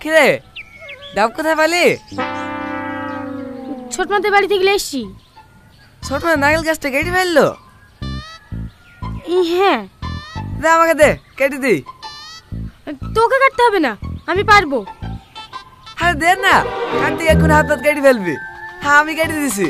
কিরে ডাব কোথায় পালি? ছোট মাদের বাড়ি থেকে এসছি। ছোট মা নারকেল গাছটা কেটে ফেললো? হ্যাঁ। দে আমাকে দে, কেটে দি। তোকে কাটতে হবে না, আমি পারবো। আরে দে না, কাটতে এখন হাত হাত কেটে ফেলবি। হ্যাঁ আমি কেটে দিছি।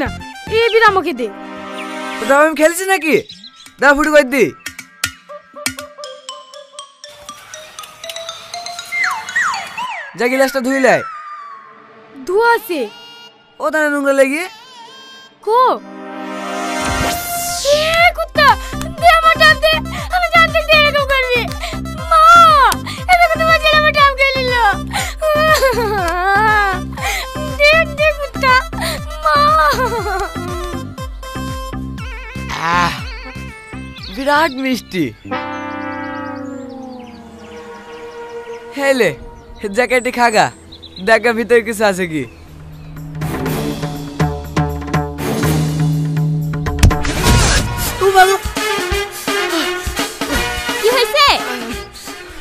না এই বির আমাকে দে। ওটা আমি খেলছি নাকি? দা ফুটু করে দি। যা গিলাসটা ধুই লাই। ধোয়া আছে। ও তানে নোংরা লেগে কো কুত্তা দে আমার ডাব দে। আমি জানতে দে এরকম করবি। মা এরকম তোমার ছেলে আমার ডাব খেয়ে নিল। দেখ দে কুত্তা। মা বিরাট মিষ্টি। হেলে জ্যাকেটে খাগা, দেখা ভিতরে কিছু আছে কি। কি হয়েছে?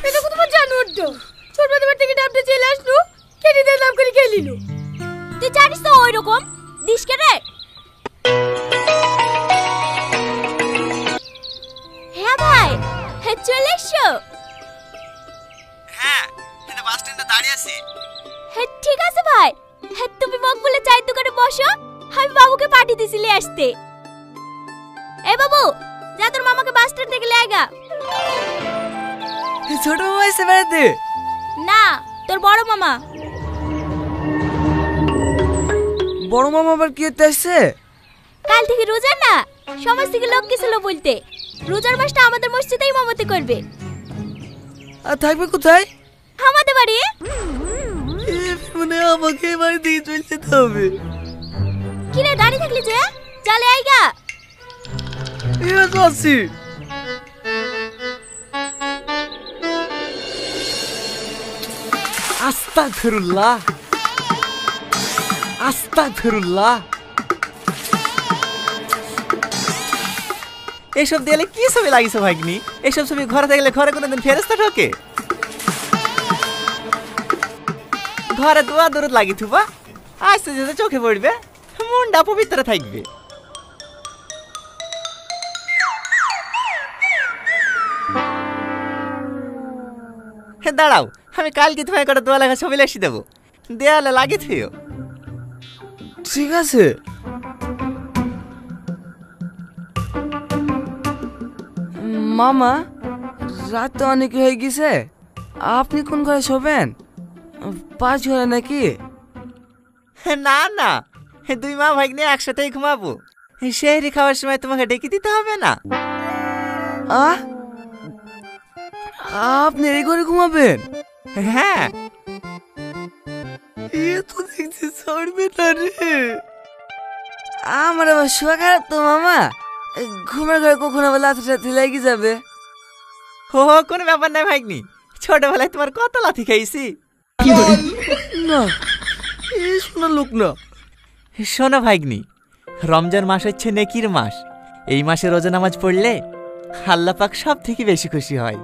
এটা কত বড় জানোয়ার তো। ছোট বাবার থেকে ডাবটা চলে আসলো, কেটে দিয়ে দাম করে খেয়ে নিল। তুই জানিস তো ওই রকম দিস কে রে? হ্যাঁ ভাই, হ্যাঁ চলে এসো। হ্যাঁ এটা বাস স্ট্যান্ডে দাঁড়িয়ে আছি। হ্যাঁ ঠিক আছে ভাই। হ্যাঁ তুমি মকবুলের চায়ের দোকানে বসো, আমি বাবুকে পাঠিয়ে দিছি নিয়ে আসতে। এই বাবু যা তোর মামাকে বাস স্ট্যান্ড থেকে নিয়ে আয়। ছোট মামা এসে বেড়াতে? না, তোর বড় মামা। বড় মামা আবার কি করতে আসছে? কাল থেকে রোজা না, সমাজ থেকে লোক গেছিল বলতে রোজার মাসটা আমাদের মসজিদেই ইমামতি করবে। আর থাকবে কোথায়? আমাদের বাড়ি। মানে আমাকে বাড়ি দিয়ে চলে যেতে হবে। কি রে দাঁড়িয়ে থাকলি যে? চলে আইগা। এবার তো আসছি। আস্তাগফিরুল্লাহ আস্তাগফিরুল্লাহ। এসব দেয়ালে কি ছবি লাগিয়েছো ভাগ্নি? এসব ছবি ঘরে থাকলে ঘরে কোনোদিন ফেরেশতা ঢোকে? ঘরে দোয়া দরুদ লাগি থুবা, আস্তে যেতে চোখে পড়বে, মনটা পবিত্র থাকবে। দাঁড়াও, আমি কালকে তোমায় করে দোয়া লেখা ছবি লেখি দেবো, দেয়ালে লাগিয়ে থুও। ঠিক আছে। মামা রাত তো অনেক হয়ে গেছে, আপনি কোন ঘরে শোবেন? পাঁচ ঘরে নাকি? না না, দুই মা ভাগ্নে একসাথেই ঘুমাবো। সেহরি খাওয়ার সময় তোমাকে ডেকে দিতে হবে না। আপনি এই ঘরে ঘুমাবেন? হ্যাঁ। এ তো দেখছি ছাড়বে না রে। আমার আবার শোয়া খারাপ তো মামা, ঘুমের ঘরে কখনো আবার লাথি টাথি লেগে যাবে। হো কোনো ব্যাপার নাই ভাগ্নি, ছোটবেলায় তোমার কত লাথি খাইছি। না এই শোনা লোক না। শোনো ভাগ্নি, রমজান মাস হচ্ছে নেকির মাস। এই মাসে রোজা নামাজ পড়লে আল্লাহ পাক সব থেকে বেশি খুশি হয়।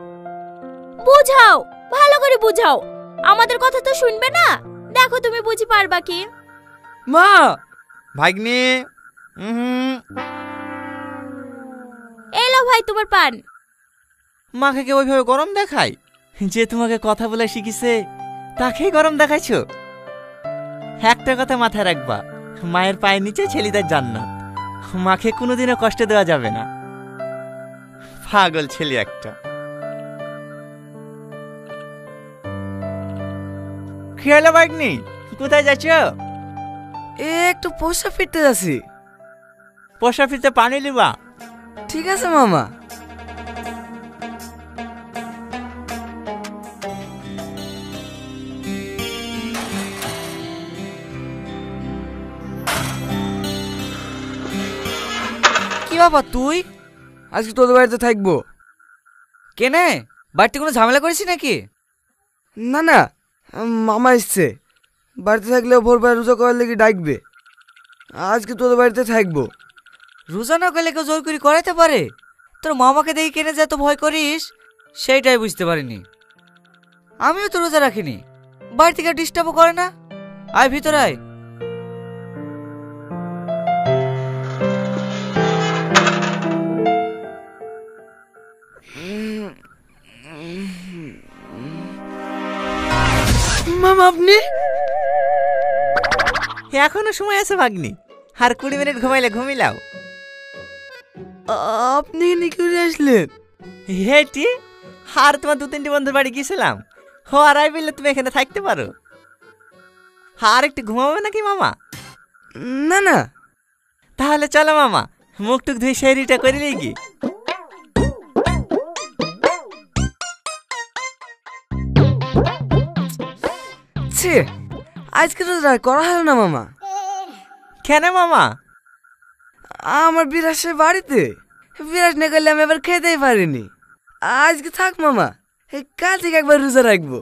বুঝাও, ভালো করে বুঝাও, আমাদের কথা তো শুনবে না। দেখো তুমি বুঝি পারবা কি। মা ভাগ্নি এলো ভাই তোমার পান। মাকে কে ওইভাবে গরম দেখায়? যে তোমাকে কথা বলে শিখিছে তাকেই গরম দেখাইছো? একটা কথা মাথায় রাখবা, মায়ের পায়ের নিচে ছেলেদের জান্নাত। মাকে কোনোদিনও কষ্ট দেওয়া যাবে না। পাগল ছেলে একটা। কি হলো ভাগ্নি, কোথায় যাচ্ছ? একটু পোষা ফিরতে যাচ্ছি। পোষা ফিরতে পানি লিবা? ঠিক আছে মামা। কি ব্যাপার তুই? আজকে তোদের বাড়িতে থাকবো। কেনে, বাড়িতে কোনো ঝামেলা করেছি নাকি? না না, মামা এসছে, বাড়িতে থাকলেও ভোরবেলা রোজা করার লেগে ডাকবে। আজকে তোদের বাড়িতে থাকবো। রোজা না করলে কেউ জোর করে করাতে পারে? তোর মামাকে দেখে কেনে যে এত ভয় করিস সেইটাই বুঝতে পারিনি। আমিও তো রোজা রাখিনি, বাড়ি থেকে ডিস্টার্বও করে না। আয় ভিতরে আয়। মামা আপনি? এখনো সময় আছে ভাগ্নি, আর 20 মিনিট ঘুমাইলে ঘুমিলাও। আপনি এখানে কি করে আসলেন? হেটি, আর তোমার 2-3টি বন্ধুর বাড়ি গিয়েছিলাম। হো আর আই বললে তুমি এখানে থাকতে পারো। আর একটু ঘুমাবে নাকি মামা? না না। তাহলে চলো মামা, মুখ টুক ধুয়ে সেহরিটা করে লিগি। আজকে তো করা হলো না মামা। কেন মামা? আমার বিরাট সে বাড়িতে, বিরাট না করলে আমি এবার খেতেই পারিনি। আজকে থাক মামা, কাল থেকে একবার রোজা রাখবো।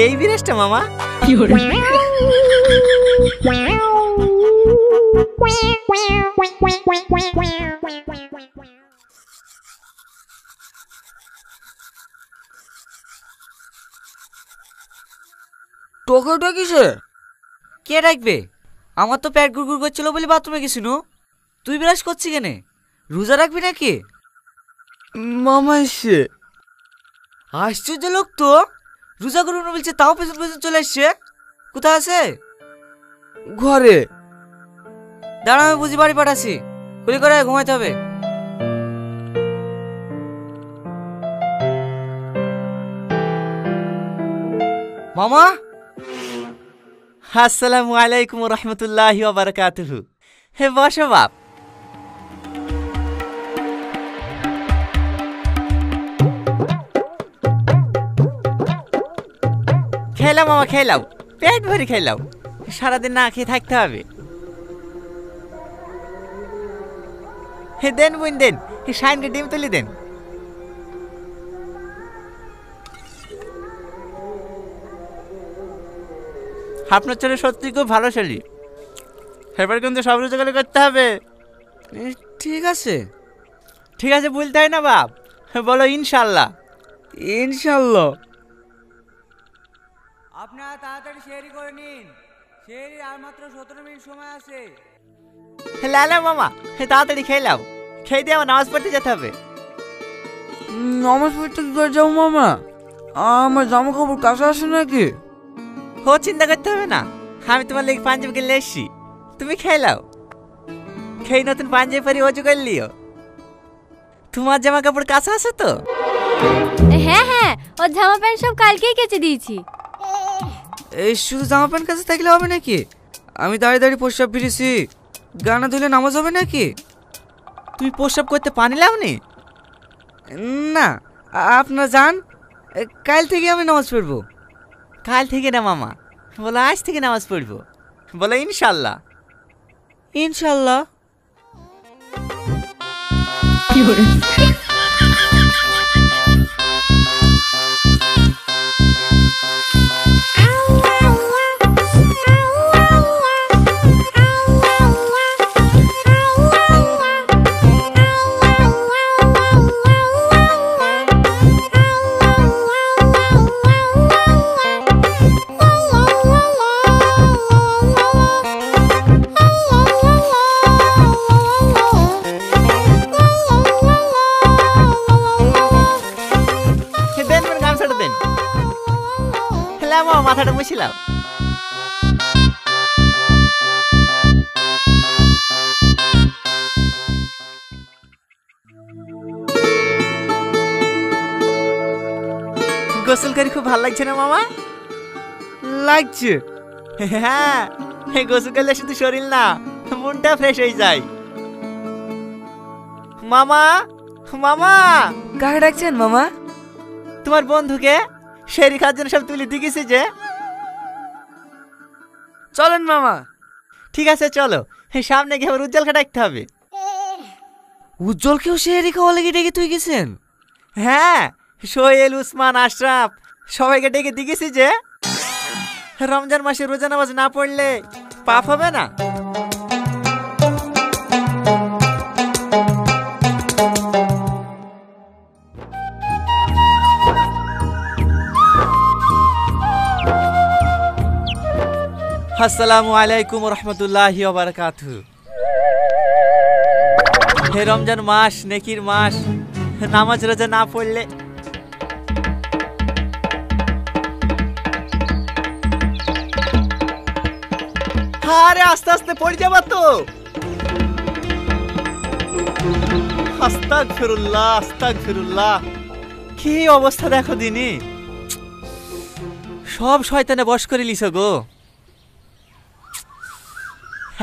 এই বিরাজটা মামা? টোকাটা কিসে? কে ডাকবে? আমার তো পেট গুড়গুড় করছিল বলে বাথরুমে গেছিল। তুই বিরাজ করছিস কেনে? রোজা রাখবি নাকি? মামা এসে। আশ্চর্য লোক তো, রোজা করুন বলছে তাও পেছন পেছন চলে এসছে। কোথায় আছে? ঘরে। দাঁড়া, আমি বুঝি বাড়ি পাঠাচ্ছি, কুলি করে ঘুমাইতে হবে। মামা। আসসালামু আলাইকুম রহমতুল্লাহি ওয়া বারাকাতুহু। হে বসো বাপ। খেলাও মামা খেলাও, পেট ভরে খেলাও, সারাদিন না খেয়ে থাকতে হবে। হে দেন বোন দেন, হে শাইনকে ডিম তুলি দেন। আপনার ছেলে সত্যি খুব ভালো ছেলে, এবার কিন্তু সব রোজগার করতে হবে। ঠিক আছে। ঠিক আছে বলতে হয় না বাপ, বলো ইনশাল্লাহ। ইনশাল্লাহ। আপনারা তাড়াতাড়ি শেয়ারি করে নিন, শেয়ারি আর মাত্র 17 মিনিট সময় আছে। লালা মামা, তাড়াতাড়ি খেলাও, খেয়ে দিয়ে আমার নামাজ পড়তে যেতে হবে। নামাজ পড়তে কি করে যাবো মামা? আমার জামা কাপড় কাছে আসে নাকি? ও চিন্তা করতে হবে না, আমি তোমার লেগে পাঞ্জাবি কিনলে এসছি, তুমি খেলাও। খেয়ে নতুন পাঞ্জাবি পরি অজু করলিও। তোমার জামা কাপড় কাছে আছে তো? হ্যাঁ হ্যাঁ, ওর জামা প্যান্ট সব কালকেই কেচে দিয়েছি। এই শুধু জামা প্যান্ট কাছে থাকলে হবে নাকি? আমি দাঁড়িয়ে দাঁড়িয়ে প্রস্রাব ফিরেছি, গানা ধুলে নামাজ হবে নাকি? তুমি প্রস্রাব করতে পানি লাওনি? না, আপনারা যান, কাল থেকে আমি নামাজ পড়বো। কাল থেকে না মামা, বলো আজ থেকে নামাজ পড়বো, বলো ইনশাল্লাহ। ইনশাল্লাহ। মাথাটা মুছিলাম। গোসল করে খুব ভালো লাগছে না মামা? লাগছে। হ্যাঁ, গোসল করলে শুধু শরীর না, মনটা ফ্রেশ হয়ে যায়। মামা, মামা। কাকে ডাকছেন মামা? তোমার বন্ধুকে শেরি খাওয়ার জন্য সব তুলে দিয়ে গেছে যে। চলেন মামা। ঠিক আছে চলো, সামনে গিয়ে আবার উজ্জ্বলকে ডাকতে হবে। উজ্জ্বলকেও সেহরি খাওয়া লেগে ডেকে তুই গেছেন? হ্যাঁ, সোহেল, উসমান, আশরাফ সবাইকে ডেকে দিয়েছি যে রমজান মাসে রোজা নামাজ না পড়লে পাপ হবে না। আসসালামু আলাইকুম রহমতুল্লাহি ওয়া বারাকাতুহু। হে রমজান মাস, নেকির মাস, নামাজ রোজা না পড়লে আরে আস্তে আস্তে পড়ে যাবা তো। আস্তাগফিরুল্লাহ, আস্তাগফিরুল্লাহ। কি অবস্থা দেখো দিনি, সব শয়তানে বশ করে লিছ গো।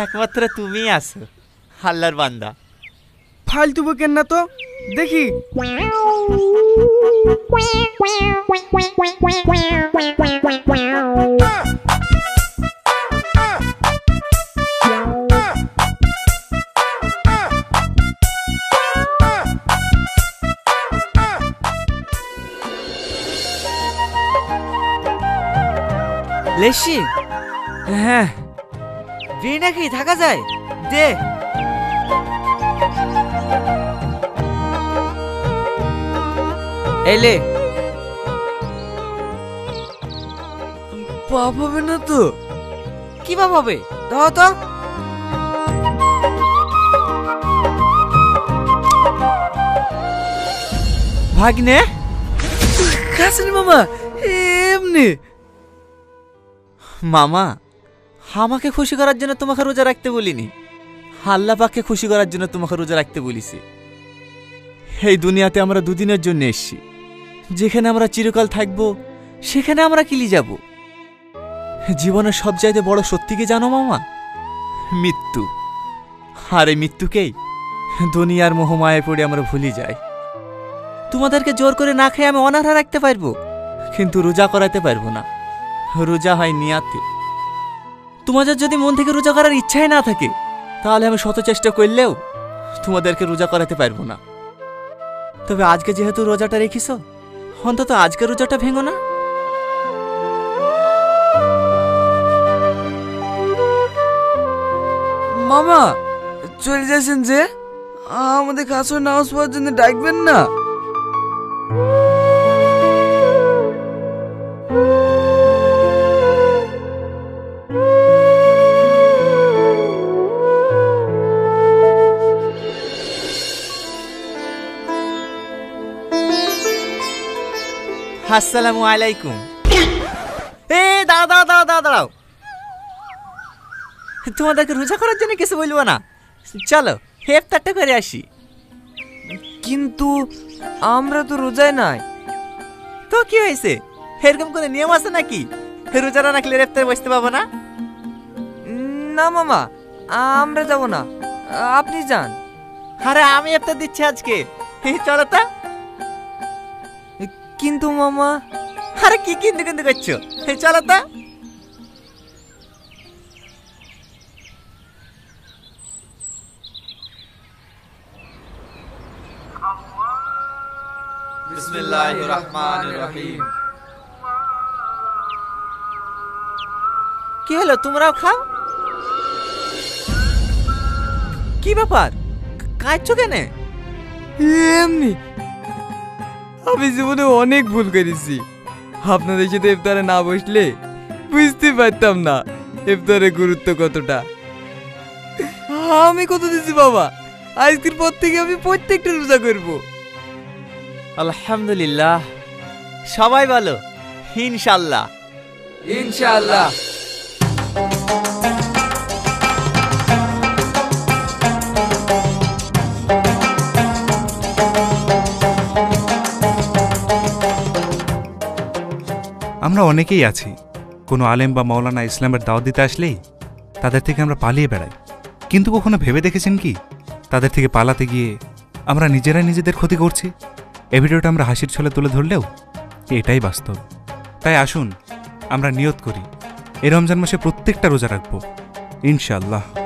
একমাত্র তুমি আছো আল্লাহর বান্দা। ফালতু বকেন না তো, দেখি। লেসি? হ্যাঁ, বিয়ে নাকি থাকা যায়? দে। এলে পাপ হবে না তো? কি পাপ হবে? দাও তো। ভাগ্নে কাছেন মামা, এমনি। মামা, আমাকে খুশি করার জন্য তোমাকে রোজা রাখতে বলিনি, আল্লাহ পাককে খুশি করার জন্য তোমাকে রোজা রাখতে বলিছি। এই দুনিয়াতে আমরা দুদিনের জন্য এসেছি, যেখানে আমরা চিরকাল থাকবো সেখানে আমরা কিলি যাব। জীবনের সবচাইতে বড় সত্যি কি জানো মামা? মৃত্যু। আর এই মৃত্যুকেই দুনিয়ার মোহমায় পড়ে আমরা ভুলে যাই। তোমাদেরকে জোর করে না খেয়ে আমি অনাহারে রাখতে পারবো, কিন্তু রোজা করাতে পারবো না। রোজা হয় নিয়াতে। তোমাদের যদি মন থেকে রোজা করার ইচ্ছাই না থাকে, তাহলে আমি শত চেষ্টা করলেও তোমাদেরকে রোজা করাতে পারবো না। তবে আজকে যেহেতু রোজাটা রেখিস, অন্তত আজকে রোজাটা ভেঙো না। মামা চলে যাচ্ছেন যে, আমাদের কাছে নামাজ পড়ার জন্য ডাকবেন না? আসসালামু আলাইকুম। এ দাঁড়াও দাঁড়াও দাঁড়াও দাঁড়াও দাঁড়াও, তোমাদেরকে রোজা করার জন্য কিছু বলবো না, চলো ইফতারটা করে আসি। কিন্তু আমরা তো রোজায় নাই। তো কি হয়েছে, এরকম করে নিয়ম আছে নাকি রোজা না রাখলে ইফতারে বসতে পাবো না? না মামা, আমরা যাব না, আপনি যান। আরে আমি ইফতার দিচ্ছি আজকে, চলো তো। কিন্তু মামা। আরে কি কিন্তু কিন্তু করছো, চলো তো। বিসমিল্লাহির রহমানির রহিম। কি হলো, তোমরাও খাও? কি ব্যাপার, কাঁদছো কেন? এমনি, আমি জীবনে অনেক ভুল করেছি। আপনাদের সাথে ইফতারে না বসলে বুঝতে পারতাম না ইফতারের গুরুত্ব কতটা। আমি কত দিছি বাবা, আজকের পর থেকে আমি প্রত্যেকটা রোজা করব। আলহামদুলিল্লাহ, সবাই বলো ইনশাআল্লাহ। ইনশাআল্লাহ। আমরা অনেকেই আছি, কোনো আলেম বা মাওলানা ইসলামের দাওয়াত দিতে আসলেই তাদের থেকে আমরা পালিয়ে বেড়াই। কিন্তু কখনো ভেবে দেখেছেন কি, তাদের থেকে পালাতে গিয়ে আমরা নিজেরাই নিজেদের ক্ষতি করছি? এই ভিডিওটা আমরা হাসির ছলে তুলে ধরলেও এটাই বাস্তব। তাই আসুন আমরা নিয়ত করি, এই রমজান মাসে প্রত্যেকটা রোজা রাখবো। ইনশাআল্লাহ।